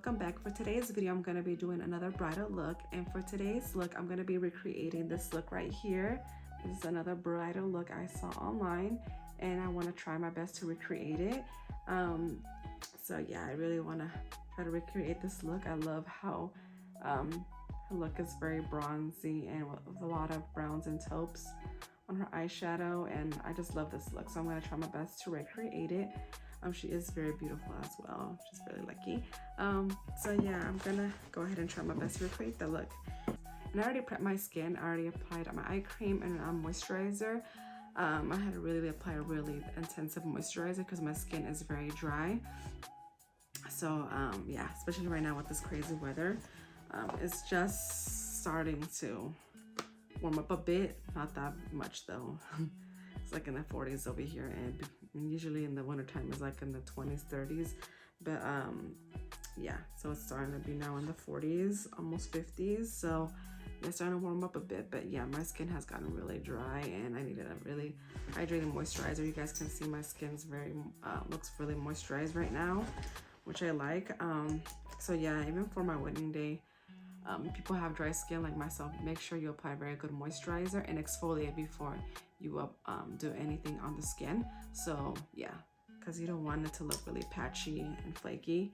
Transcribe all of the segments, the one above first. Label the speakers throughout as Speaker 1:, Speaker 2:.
Speaker 1: welcome back. For today's video, I'm going to be doing another bridal look, and for today's look, I'm going to be recreating this look right here. This is another bridal look I saw online, and I want to try my best to recreate it. So yeah, I really want to try to recreate this look. I love how her look is very bronzy and with a lot of browns and taupes on her eyeshadow, and I just love this look, so I'm going to try my best to recreate it. She is very beautiful as well. She's really lucky. So yeah, I'm gonna go ahead and try my best to recreate the look. And I already prepped my skin. I already applied my eye cream and moisturizer. I had to really apply a really intensive moisturizer because my skin is very dry. So yeah, especially right now with this crazy weather, it's just starting to warm up a bit. Not that much though. It's like in the 40s over here, and usually in the wintertime it's like in the 20s, 30s. But yeah, so it's starting to be now in the 40s, almost 50s. So yeah, it's starting to warm up a bit. But yeah, my skin has gotten really dry, and I needed a really hydrating moisturizer. You guys can see my skin's very looks really moisturized right now, which I like. So yeah, even for my wedding day, people have dry skin like myself, make sure you apply very good moisturizer and exfoliate before you do anything on the skin. So yeah, because you don't want it to look really patchy and flaky.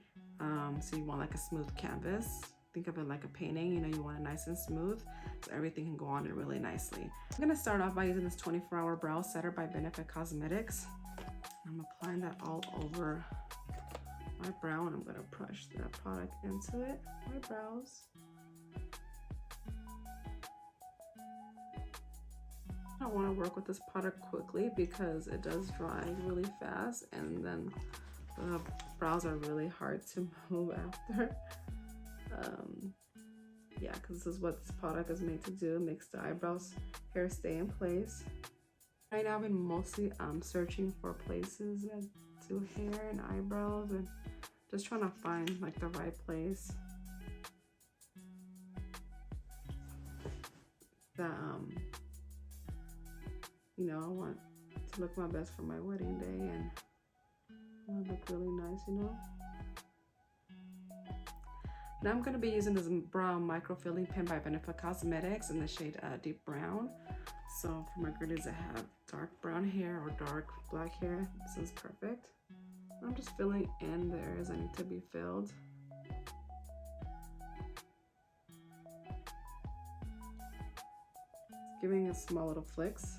Speaker 1: So you want like a smooth canvas. Think of it like a painting, you know, you want it nice and smooth so everything can go on it really nicely. I'm gonna start off by using this 24-hour brow setter by Benefit Cosmetics. I'm applying that all over my brow, and I'm gonna brush that product into it, my brows. I want to work with this product quickly because it does dry really fast, and then the brows are really hard to move after. Yeah, because this is what this product is made to do. It makes the eyebrows hair stay in place. Right now I've been mostly searching for places that do hair and eyebrows, and just trying to find like the right place that you know, I want to look my best for my wedding day, and I want to look really nice, you know. Now I'm going to be using this brown micro-filling pen by Benefit Cosmetics in the shade Deep Brown. So for my girlies that have dark brown hair or dark black hair, this is perfect. I'm just filling in the areas that need to be filled. Giving it small little flicks.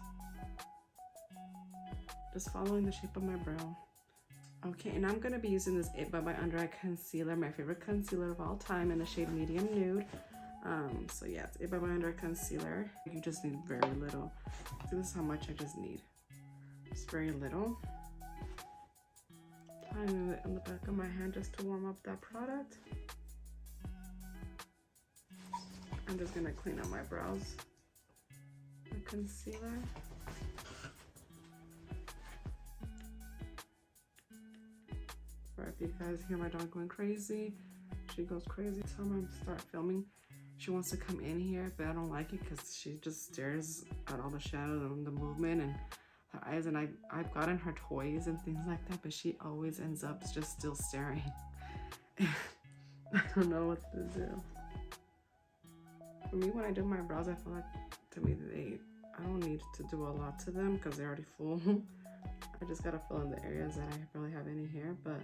Speaker 1: Just following the shape of my brow. Okay, and I'm going to be using this It by Under Eye Concealer, my favorite concealer of all time, in the shade Medium Nude. So yeah, it's It by Under Eye Concealer. You just need very little. So this is how much I just need. Just very little. Applying it on the back of my hand just to warm up that product. I'm just going to clean up my brows. The concealer. If you guys hear my dog going crazy, she goes crazy. So I'm gonna start filming. She wants to come in here, but I don't like it because she just stares at all the shadows and the movement and her eyes. And I've gotten her toys and things like that, but she always ends up just still staring. I don't know what to do. For me, when I do my brows, I feel like to me I don't need to do a lot to them because they're already full. I just gotta fill in the areas that I really have any hair, but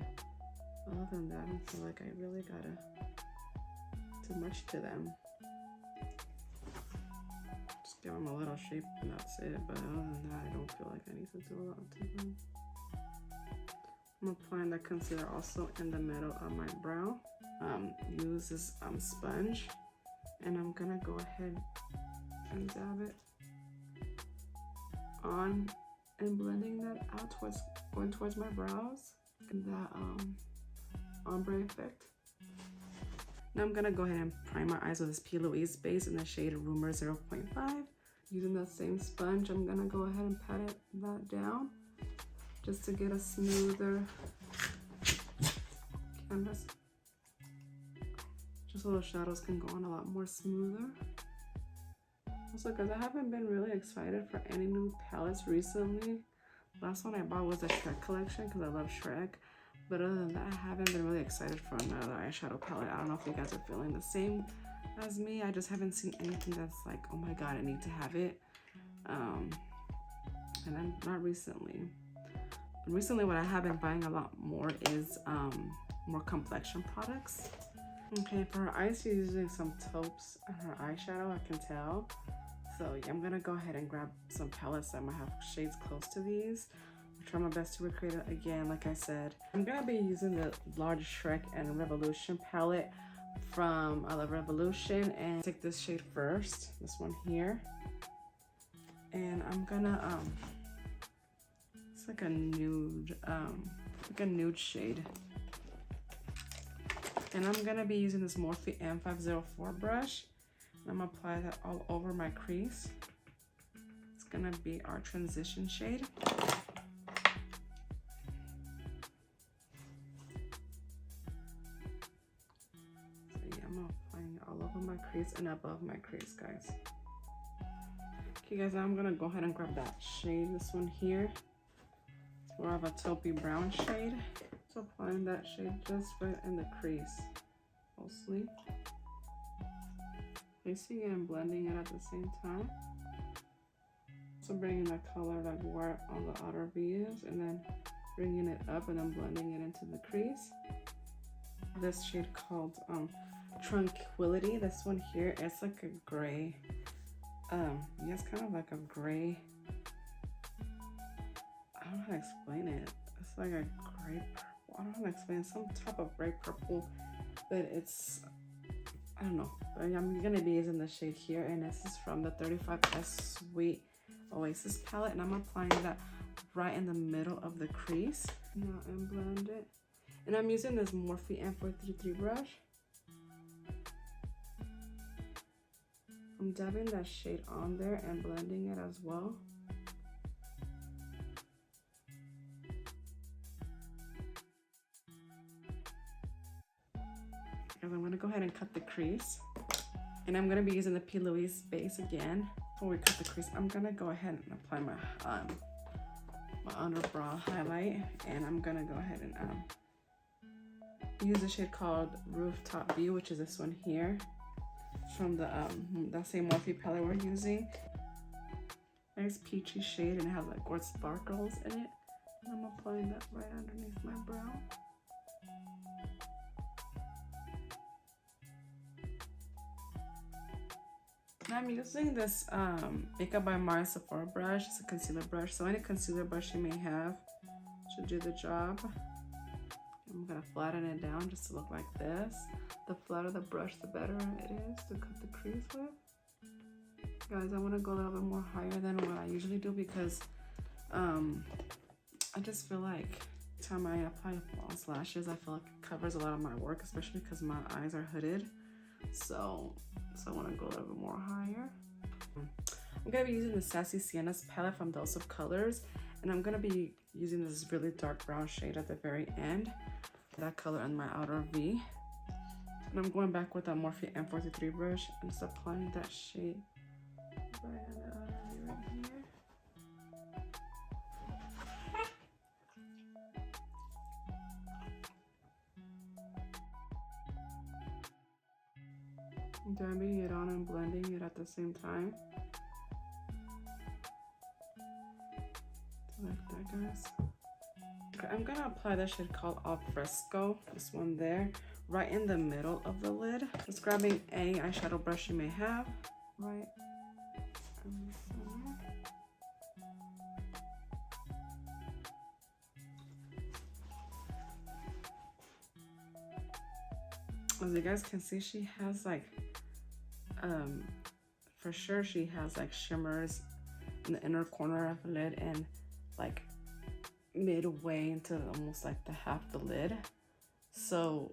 Speaker 1: other than that, I don't feel like I really gotta do much to them. Just give them a little shape and that's it, but other than that, I don't feel like I need to do a lot to them. I'm applying the concealer also in the middle of my brow. Use this sponge, and I'm gonna go ahead and dab it on and blending that out going towards my brows and that ombre effect. Now I'm gonna go ahead and prime my eyes with this P. Louise base in the shade Rumor 0.5. Using that same sponge, I'm gonna go ahead and pat that down just to get a smoother canvas. Just so those shadows can go on a lot more smoother. Also, guys, I haven't been really excited for any new palettes recently. Last one I bought was the Shrek collection because I love Shrek. But other than that, I haven't been really excited for another eyeshadow palette. I don't know if you guys are feeling the same as me. I just haven't seen anything that's like, oh my god, I need to have it. And I'm not recently. Recently, what I have been buying a lot more is more complexion products. Okay, for her eyes, she's using some taupes on her eyeshadow, I can tell. So yeah, I'm gonna go ahead and grab some palettes that might have shades close to these. I'll try my best to recreate it again, like I said. I'm gonna be using the large Shrek and Revolution palette from I Love Revolution, and take this shade first, this one here. And I'm gonna it's like a nude shade. And I'm gonna be using this Morphe M504 brush. And I'm gonna apply that all over my crease. It's gonna be our transition shade. So yeah, I'm applying it all over my crease and above my crease, guys. Okay guys, now I'm gonna go ahead and grab that shade, this one here. It's more of a taupey brown shade. So applying that shade just right in the crease, mostly. Placing it and blending it at the same time. So bringing that color like where on the outer V is, and then bringing it up and then blending it into the crease. This shade called Tranquility. This one here, it's like a gray. Yeah, it's kind of like a gray. I don't know how to explain it. It's like a gray purple. I don't know how to explain it. Some type of gray purple, but it's, I don't know. But I'm gonna be using the shade here, and this is from the 35S Sweet Oasis palette, and I'm applying that right in the middle of the crease. Now and blend it. And I'm using this Morphe M433 brush. I'm dabbing that shade on there and blending it as well. And I'm gonna go ahead and cut the crease. And I'm gonna be using the P. Louise base again. Before we cut the crease, I'm gonna go ahead and apply my my underbrow highlight. And I'm gonna go ahead and use a shade called Rooftop View, which is this one here. From the that same Morphe palette we're using. Nice peachy shade, and it has like gold sparkles in it. And I'm applying that right underneath my brow. Now I'm using this Makeup by Mars Sephora brush. It's a concealer brush, so any concealer brush you may have should do the job. I'm gonna flatten it down just to look like this. The flatter the brush, the better it is to cut the crease with. Guys, I want to go a little bit more higher than what I usually do, because I just feel like every time I apply false lashes, I feel like it covers a lot of my work, especially because my eyes are hooded. So I want to go a little bit more higher. I'm gonna be using the Sassy Sienna's palette from Dose of Colors, and I'm gonna be using this really dark brown shade at the very end. That color on my outer V. And I'm going back with that Morphe M433 brush and just applying that shade right on the outer V right here. Dabbing it on and blending it at the same time. Like that, guys. Okay, I'm gonna apply the shade called Al Fresco, this one there, right in the middle of the lid. Just grabbing any eyeshadow brush you may have, right in the center. As you guys can see, she has like, for sure she has like shimmers in the inner corner of the lid and like midway into almost like the half the lid. So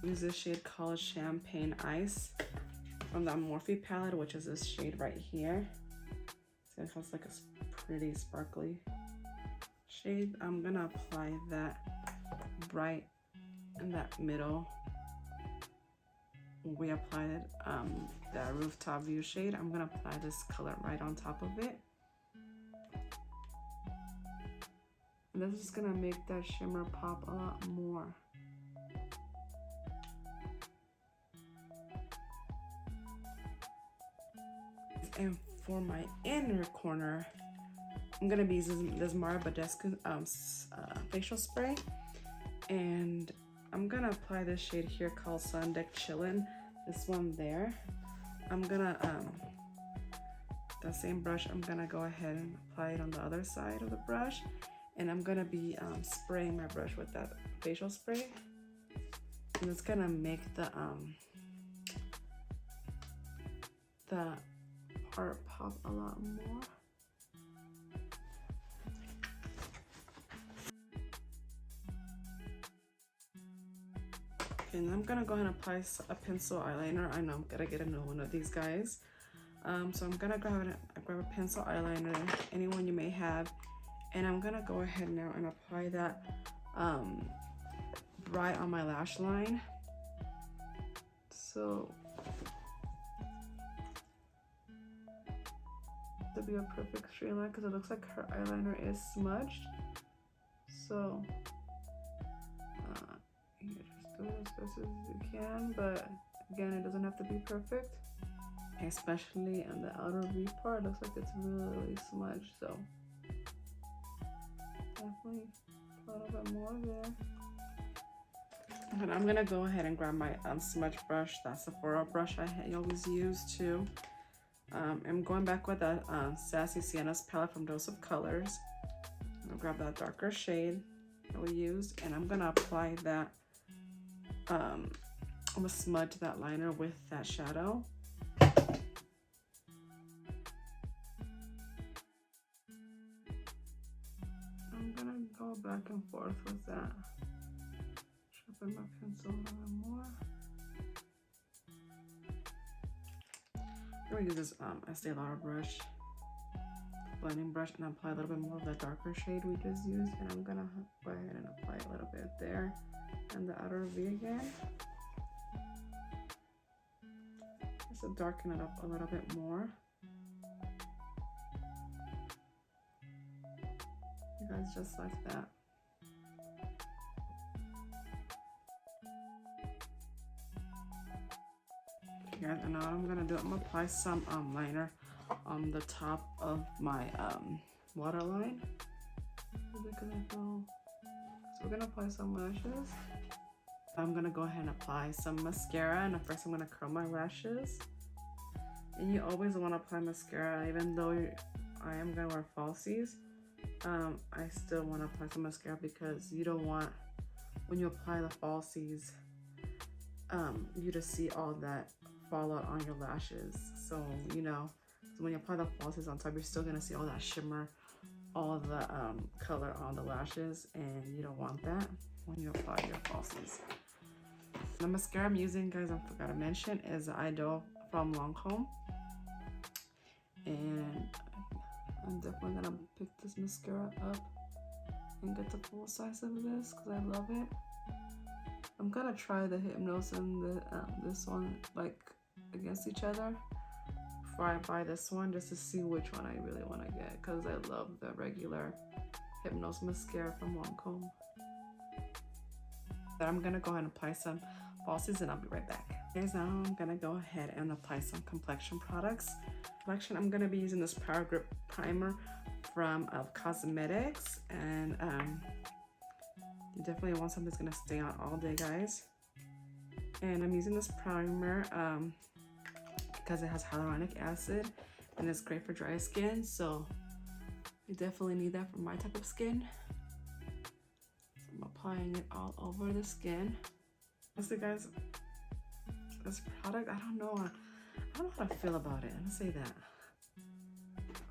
Speaker 1: use this shade called Champagne Ice from the Morphe palette, which is this shade right here. So it has like a pretty sparkly shade. I'm gonna apply that right in that middle. We applied that Rooftop View shade. I'm gonna apply this color right on top of it. And this is gonna make that shimmer pop a lot more. And for my inner corner, I'm gonna be using this Mara Badescu facial spray, and I'm gonna apply this shade here called Sun Deck Chillin'. This one there. I'm gonna that same brush, I'm gonna go ahead and apply it on the other side of the brush, and I'm gonna be spraying my brush with that facial spray, and it's gonna make the part pop a lot more. Okay, and I'm gonna go ahead and apply a pencil eyeliner. I know I'm gonna get a new one of these guys. So I'm gonna grab a pencil eyeliner, any one you may have, and I'm gonna go ahead now and apply that right on my lash line. So to be a perfect straight line, because it looks like her eyeliner is smudged. So you just do it as best as you can, but again, it doesn't have to be perfect. Especially in the outer V part, looks like it's really smudged, so definitely a little bit more there. And I'm gonna go ahead and grab my smudge brush, that Sephora brush I always use too. I'm going back with that Sassy Sienna's palette from Dose of Colors. I'll grab that darker shade that we used, and I'm gonna apply that. I'm gonna smudge that liner with that shadow. I'm gonna go back and forth with that. Sharpen my pencil a little bit more. I'm gonna use this Estee Lauder brush, blending brush, and apply a little bit more of the darker shade we just used. And I'm gonna go ahead and apply a little bit there and the outer V again. Just to darken it up a little bit more. You guys, just like that. Guys, and now what I'm gonna do, I'm gonna apply some liner on the top of my waterline. So we're gonna apply some lashes. I'm gonna go ahead and apply some mascara, and first I'm gonna curl my lashes. And you always want to apply mascara, even though I am gonna wear falsies. I still want to apply some mascara because you don't want, when you apply the falsies, you to see all that fallout on your lashes. So you know, so when you apply the falsies on top, you're still gonna see all that shimmer, all the color on the lashes, and you don't want that when you apply your falsies. The mascara I'm using, guys, I forgot to mention, is the Eyeshadow from Lancome, and I'm definitely gonna pick this mascara up and get the full size of this because I love it. I'm gonna try the Hypnose and the this one like against each other before I buy this one, just to see which one I really want to get, because I love the regular Hypnose mascara from Lancome. But I'm gonna go ahead and apply some falsies and I'll be right back. Guys, now I'm gonna go ahead and apply some complexion products. I'm gonna be using this Power Grip primer from Cosmetics, and you definitely want something that's gonna stay on all day, guys. And I'm using this primer because it has hyaluronic acid and it's great for dry skin, so you definitely need that for my type of skin. So I'm applying it all over the skin. Honestly, guys, this product, I don't know how to feel about it. I'm gonna say that.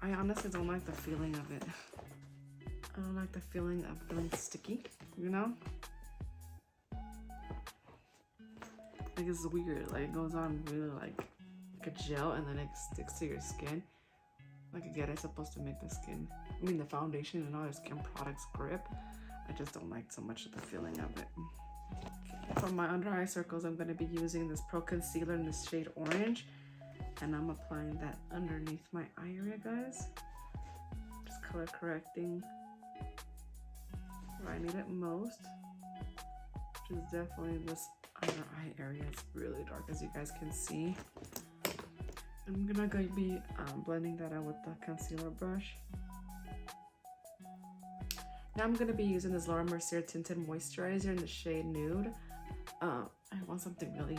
Speaker 1: I honestly don't like the feeling of it. I don't like the feeling of feeling sticky, you know? Like, it's weird. Like, it goes on really like a gel and then it sticks to your skin. Like, again, it's supposed to make the skin, I mean the foundation and all your skin products grip. I just don't like so much of the feeling of it. For my under eye circles, I'm going to be using this Pro Concealer in the shade Orange, and I'm applying that underneath my eye area, guys. Just color correcting where I need it most, which is definitely this under eye area. It's really dark, as you guys can see. I'm gonna be blending that out with the concealer brush. Now I'm gonna be using this Laura Mercier tinted moisturizer in the shade Nude. I want something really,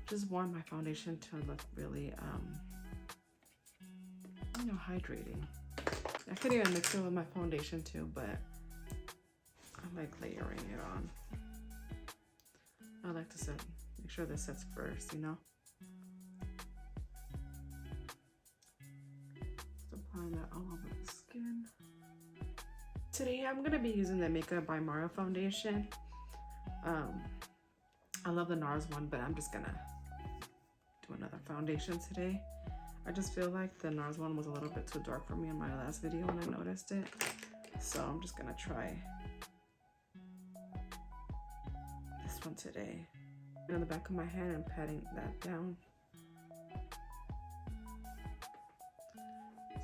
Speaker 1: just want my foundation to look really, you know, hydrating. I could even mix it with my foundation too, but I like layering it on. I like to make sure this sets first, you know. Just applying that all over the skin. Today I'm gonna be using the Makeup by Mario foundation. I love the NARS one, but I'm just gonna do another foundation today. I just feel like the NARS one was a little bit too dark for me in my last video when I noticed it. So I'm just gonna try this one today. And on the back of my hand, I'm patting that down.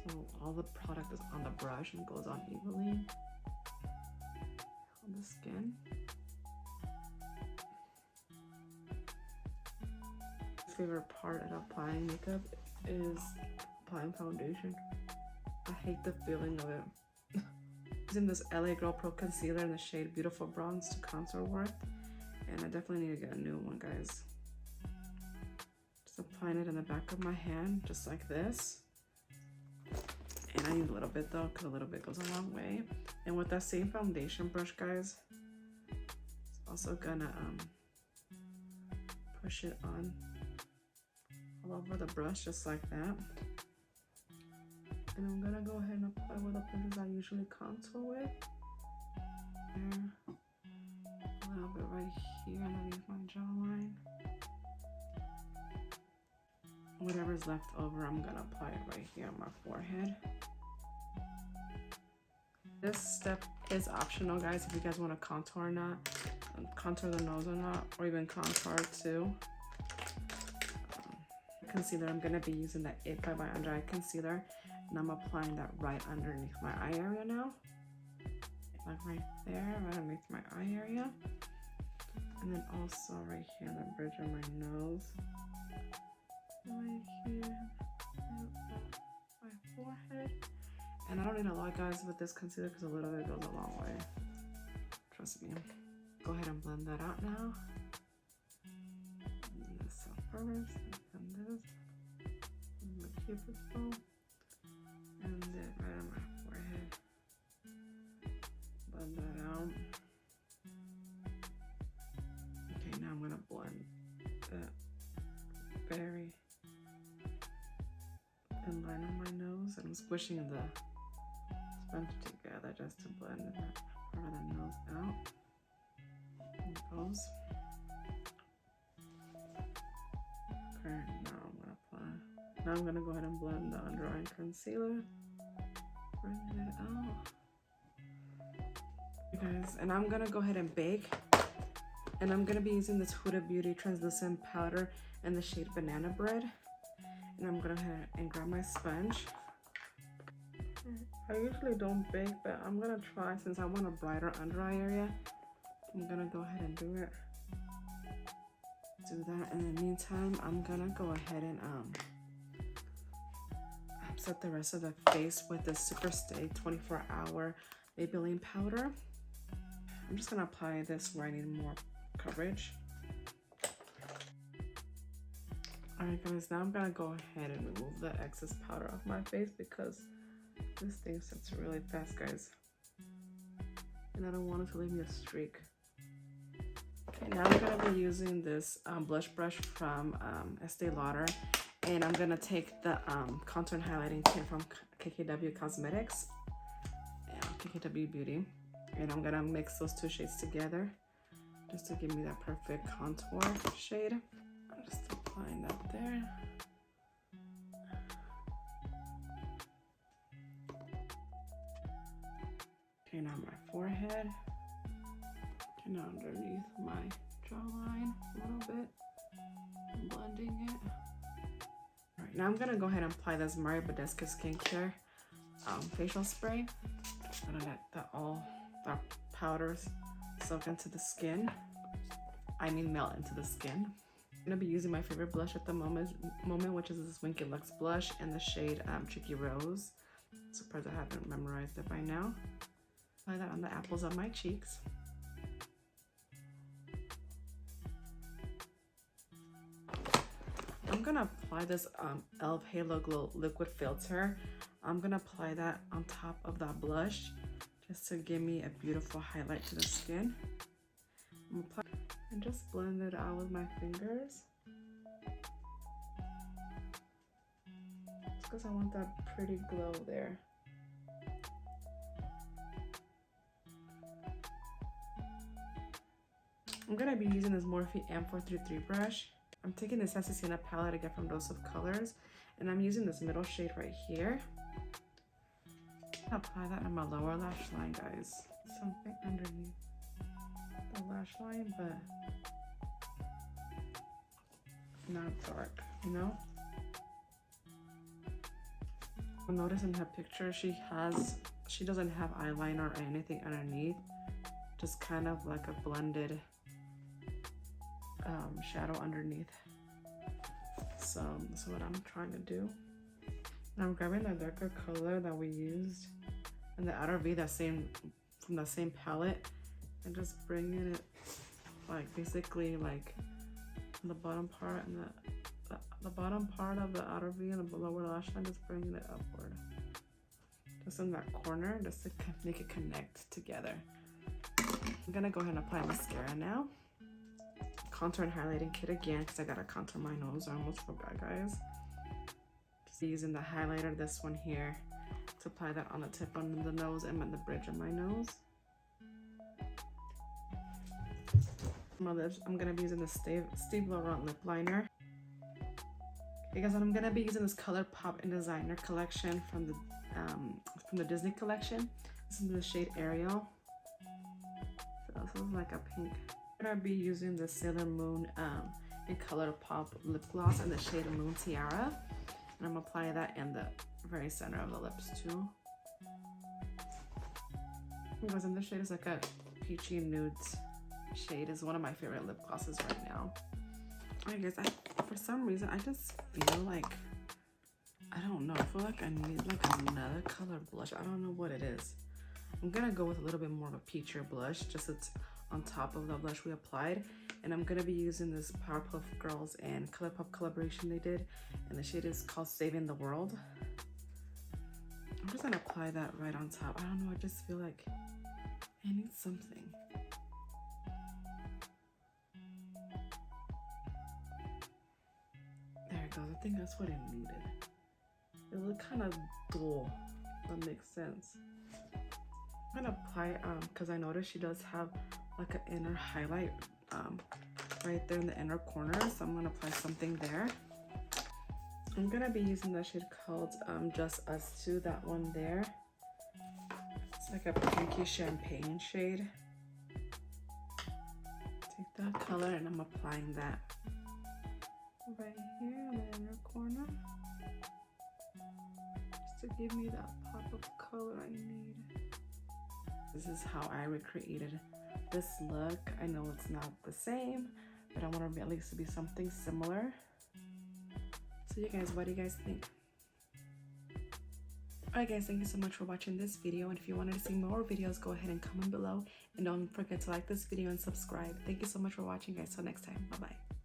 Speaker 1: So all the product is on the brush and goes on evenly on the skin. My favorite part of applying makeup is applying foundation. I hate the feeling of it. Using this LA Girl Pro Concealer in the shade Beautiful Bronze to contour work. And I definitely need to get a new one, guys. Just applying it in the back of my hand, just like this. And I need a little bit though, because a little bit goes a long way. And with that same foundation brush, guys, it's also gonna push it on all over the brush, just like that. And I'm gonna go ahead and apply with the pencils I usually contour with. There. A little bit right here underneath my jawline. Whatever's left over, I'm gonna apply it right here on my forehead. This step is optional, guys, if you guys want to contour or not, contour the nose or not, or even contour too. Concealer, I'm gonna be using the It by my under eye concealer, and I'm applying that right underneath my eye area now, like right there, right underneath my eye area, and then also right here on the bridge of my nose, right here, my forehead. And I don't need a lot, guys, with this concealer because a little bit goes a long way. Trust me. Go ahead and blend that out now. And this first, and this, and my cupid's bow, and then right on my forehead. Blend that out. Okay, now I'm gonna blend that very thin line on my nose, and I'm squishing the sponge together just to blend that part of the nose out. There it goes. Okay, now I'm gonna apply. Now I'm gonna go ahead and blend the under eye concealer. Bring it out. You guys, and I'm gonna go ahead and bake. And I'm gonna be using this Huda Beauty translucent powder in the shade Banana Bread. And I'm gonna go ahead and grab my sponge. I usually don't bake, but I'm gonna try since I want a brighter under eye area. I'm gonna go ahead and do that. In the meantime, I'm gonna go ahead and set the rest of the face with the Superstay 24-hour Maybelline powder. I'm just gonna apply this where I need more coverage. Alright, guys, now I'm gonna go ahead and remove the excess powder off my face because this thing sets really fast, guys, and I don't want it to leave me a streak. Okay, now I'm gonna be using this blush brush from Estee Lauder, and I'm gonna take the contour and highlighting kit from KKW Cosmetics, KKW Beauty, and I'm gonna mix those two shades together just to give me that perfect contour shade. I'm just applying that there. Okay, now my forehead, and now underneath my jawline a little bit, I'm blending it. All right, now I'm gonna go ahead and apply this Mario Badescu Skincare facial spray. I'm gonna let that all that powders soak into the skin. I mean melt into the skin. I'm gonna be using my favorite blush at the moment, which is this Winky Lux blush in the shade Tricky Rose. Surprised I haven't memorized it by now. Apply that on the apples of my cheeks. I'm gonna apply this e.l.f. Halo Glow liquid filter. I'm gonna apply that on top of that blush just to give me a beautiful highlight to the skin. I'm gonna apply and just blend it out with my fingers. Just because I want that pretty glow there. I'm gonna be using this Morphe M433 brush. I'm taking this Sassy palette I get from Dose of Colors, and I'm using this middle shade right here. I'll apply that on my lower lash line, guys. Something underneath the lash line, but not dark, you know? You'll notice in her picture she doesn't have eyeliner or anything underneath, just kind of like a blended shadow underneath. So that's what I'm trying to do. And I'm grabbing the darker color that we used in the outer V, from the same palette, and just bringing it like basically like the bottom part and the bottom part of the outer V and the lower lash line, just bringing it upward, just in that corner, just to make it connect together. I'm gonna go ahead and apply mascara now. Contour and highlighting kit again, because I gotta contour my nose. I almost forgot, guys. Just using the highlighter, this one here, to apply that on the tip of the nose and on the bridge of my nose. My lips, I'm gonna be using the Steve Laurent lip liner. Okay, guys, and I'm gonna be using this ColourPop and Designer collection from the Disney collection. This is the shade Ariel. So this is like a pink. I'm gonna be using the Sailor Moon in ColourPop lip gloss in the shade Moon Tiara, and I'm gonna apply that in the very center of the lips too. Because in this shade is like a peachy nudes shade. Is one of my favorite lip glosses right now. I guess for some reason I just feel like, I don't know, I feel like I need like another color blush. I don't know what it is. I'm gonna go with a little bit more of a peachier blush, just it's on top of the blush we applied, and I'm gonna be using this Powerpuff Girls and ColourPop collaboration they did, and the shade is called Saving the World. I'm just gonna apply that right on top. I don't know, I just feel like I need something. There it goes. I think that's what it needed. It looked kind of dull. That makes sense. I'm gonna apply because I noticed she does have like an inner highlight right there in the inner corner, so I'm gonna apply something there. I'm gonna be using the shade called Just Us Two, that one there. It's like a pinky champagne shade. Take that color and I'm applying that right here in the inner corner, just to give me that pop of color I need. This is how I recreated this look. I know it's not the same, but I want to at least be something similar. So you guys, what do you guys think? Alright guys, thank you so much for watching this video, and if you wanted to see more videos, go ahead and comment below, and don't forget to like this video and subscribe. Thank you so much for watching, guys. Till next time, bye bye.